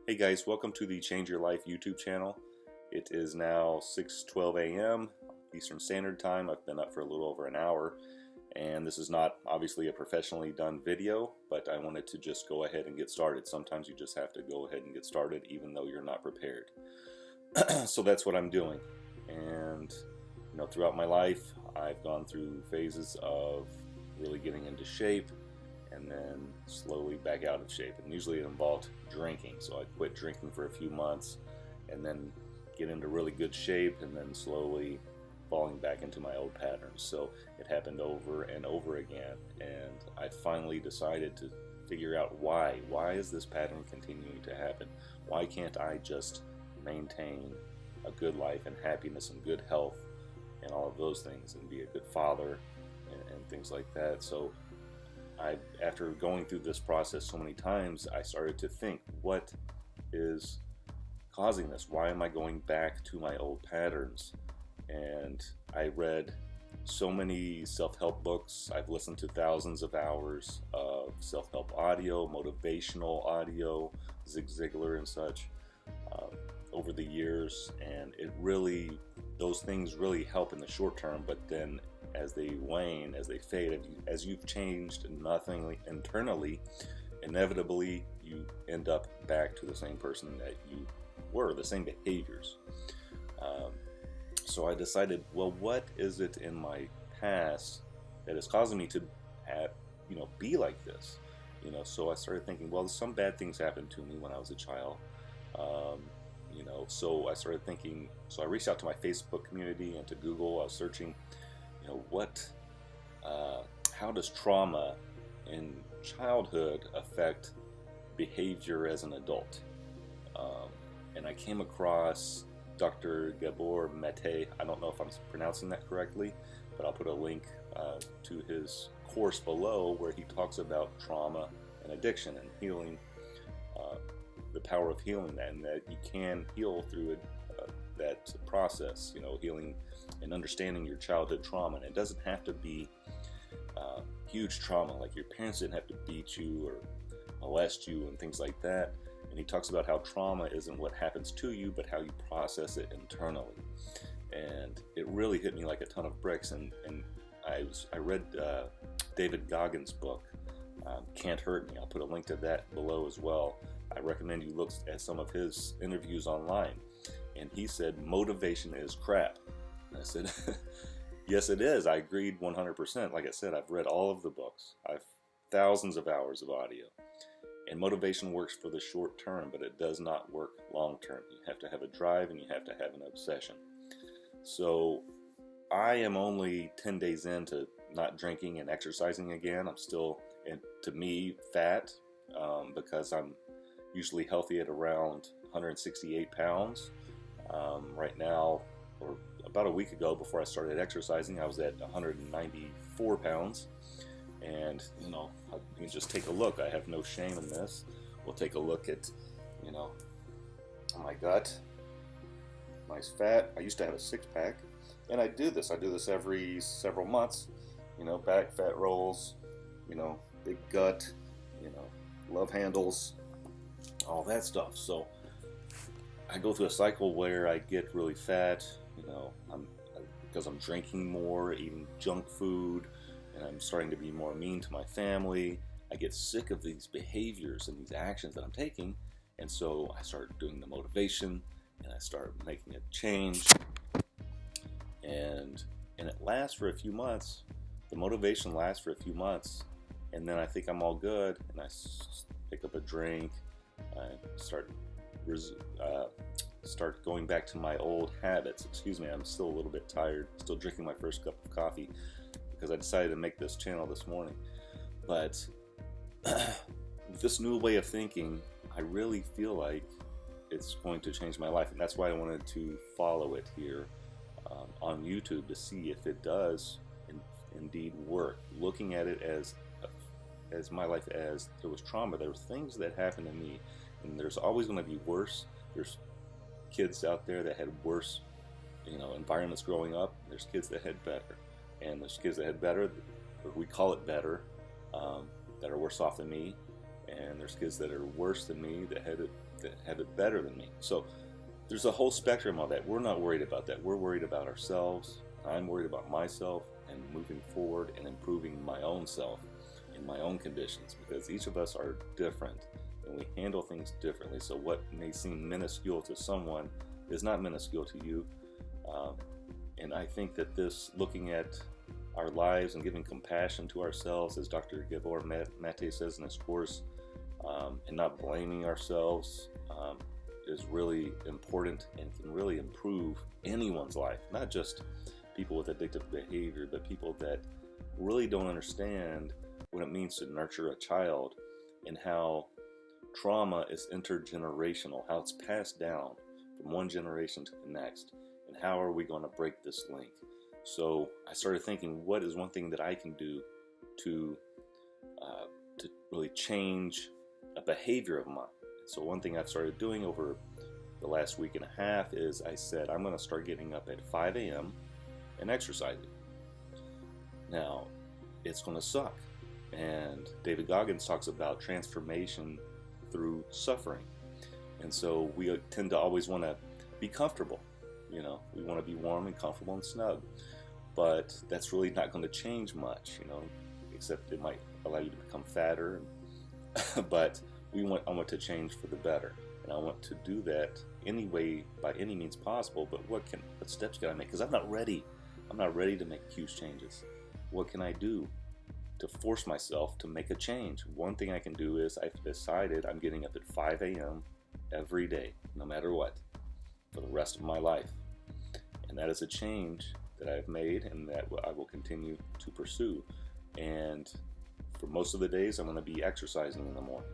Hey guys, welcome to the Change Your Life YouTube channel. It is now 6:12 a.m. Eastern Standard Time. I've been up for a little over an hour, and this is not obviously a professionally done video, but I wanted to just go ahead and get started. Sometimes you just have to go ahead and get started even though you're not prepared. So that's what I'm doing. And throughout my life, I've gone through phases of really getting into shape and then slowly back out of shape, and usually it involved drinking. So I quit drinking for a few months and then get into really good shape and then slowly falling back into my old patterns. So it happened over and over again, and I finally decided to figure out why is this pattern continuing to happen. Why can't I just maintain a good life and happiness and good health and all of those things and be a good father and things like that? So after going through this process so many times, I started to think, what is causing this? Why am I going back to my old patterns? And I read so many self-help books. I've listened to thousands of hours of self-help audio, motivational audio, Zig Ziglar and such over the years, and those things really help in the short term, but then as they wane, as they fade, as you've changed nothing internally, inevitably you end up back to the same person that you were, the same behaviors. So I decided, well, what is it in my past that is causing me to be like this? So I started thinking, well, some bad things happened to me when I was a child. So I started thinking, so I reached out to my Facebook community and to Google. I was searching, how does trauma in childhood affect behavior as an adult? And I came across Dr. Gabor Mate. I don't know if I'm pronouncing that correctly, but I'll put a link to his course below where he talks about trauma and addiction and healing, the power of healing that, and that you can heal through that process, healing and understanding your childhood trauma. And it doesn't have to be huge trauma, like your parents didn't have to beat you or molest you and things like that. And he talks about how trauma isn't what happens to you, but how you process it internally. And it really hit me like a ton of bricks. And I read David Goggins' book, Can't Hurt Me. I'll put a link to that below as well. I recommend you look at some of his interviews online. And he said, motivation is crap. And I said, yes, it is. I agreed 100%. Like I said, I've read all of the books. I've thousands of hours of audio. And motivation works for the short term, but it does not work long term. You have to have a drive and you have to have an obsession. So I am only 10 days into not drinking and exercising again. I'm still, to me, fat because I'm usually healthy at around 168 pounds. Right now, or about a week ago before I started exercising, I was at 194 pounds. And, you can just take a look. I have no shame in this. We'll take a look at, my gut, my fat. I used to have a six-pack, and I do this every several months, back fat rolls, big gut, love handles, all that stuff. So I go through a cycle where I get really fat, because I'm drinking more, eating junk food, and I'm starting to be more mean to my family. I get sick of these behaviors and these actions that I'm taking, and so I start doing the motivation, and I start making a change, and it lasts for a few months. The motivation lasts for a few months, and then I think I'm all good, and I pick up a drink. I start going back to my old habits. Excuse me, I'm still a little bit tired, still drinking my first cup of coffee because I decided to make this channel this morning. But with this new way of thinking, I really feel like it's going to change my life, and that's why I wanted to follow it here on YouTube to see if it does indeed work. Looking at it as my life as there was trauma, there were things that happened to me, and there's always going to be worse. There's kids out there that had worse, environments growing up. There's kids that had better, and there's kids that had better, or we call it better, that are worse off than me. and there's kids that are worse than me that have it better than me. So there's a whole spectrum of that. We're not worried about that. We're worried about ourselves. I'm worried about myself and moving forward and improving my own self in my own conditions, because each of us are different and we handle things differently. So what may seem minuscule to someone is not minuscule to you. And I think that this, looking at our lives and giving compassion to ourselves, as Dr. Gabor Mate says in his course, and not blaming ourselves, is really important and can really improve anyone's life, not just people with addictive behavior, but people that really don't understand what it means to nurture a child and how trauma is intergenerational, how it's passed down from one generation to the next, and how are we going to break this link. So I started thinking, what is one thing that I can do to really change a behavior of mine? So one thing I've started doing over the last week and a half is I said I'm going to start getting up at 5 a.m. and exercising. Now, it's going to suck. And David Goggins talks about transformation through suffering. And so we tend to always want to be comfortable. You know, we want to be warm and comfortable and snug. But that's really not going to change much, you know, except it might allow you to become fatter. But I want to change for the better. And I want to do that anyway, by any means possible. But what steps can I make? Because I'm not ready. I'm not ready to make huge changes. What can I do to force myself to make a change? One thing I can do is I've decided I'm getting up at 5 a.m. every day, no matter what, for the rest of my life. And that is a change that I've made and that I will continue to pursue. And for most of the days, I'm going to be exercising in the morning.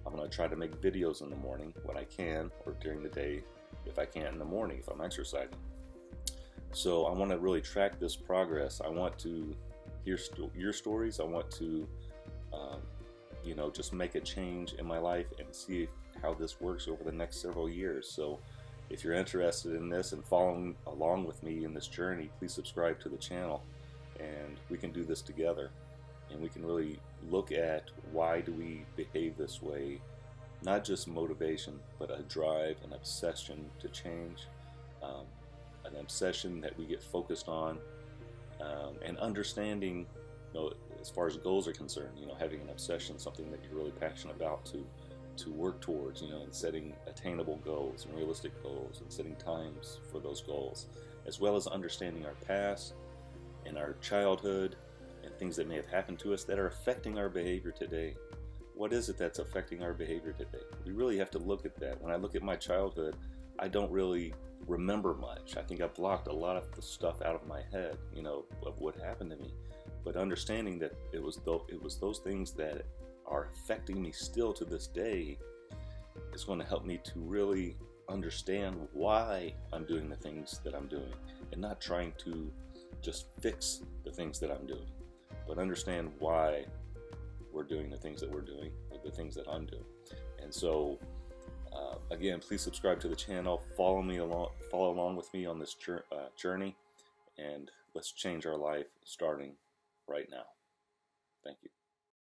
I'm going to try to make videos in the morning when I can, or during the day if I can in the morning if I'm exercising. So I want to really track this progress. I want to hear your stories. I want to, just make a change in my life and see how this works over the next several years. So if you're interested in this and following along with me in this journey, please subscribe to the channel, and we can do this together. And we can really look at why do we behave this way, not just motivation, but a drive, an obsession to change, an obsession that we get focused on, and understanding, as far as goals are concerned, having an obsession, something that you're really passionate about to work towards, and setting attainable goals and realistic goals and setting times for those goals, as well as understanding our past and our childhood and things that may have happened to us that are affecting our behavior today. What is it that's affecting our behavior today? We really have to look at that. When I look at my childhood, I don't really remember much. I think I blocked a lot of the stuff out of my head, of what happened to me. But understanding that it was those things that are affecting me still to this day is going to help me to really understand why I'm doing the things that I'm doing, and not trying to just fix the things that I'm doing, but understand why we're doing the things that we're doing, or the things that I'm doing. And so again, please subscribe to the channel, follow along with me on this journey, and let's change our life starting right now. Thank you.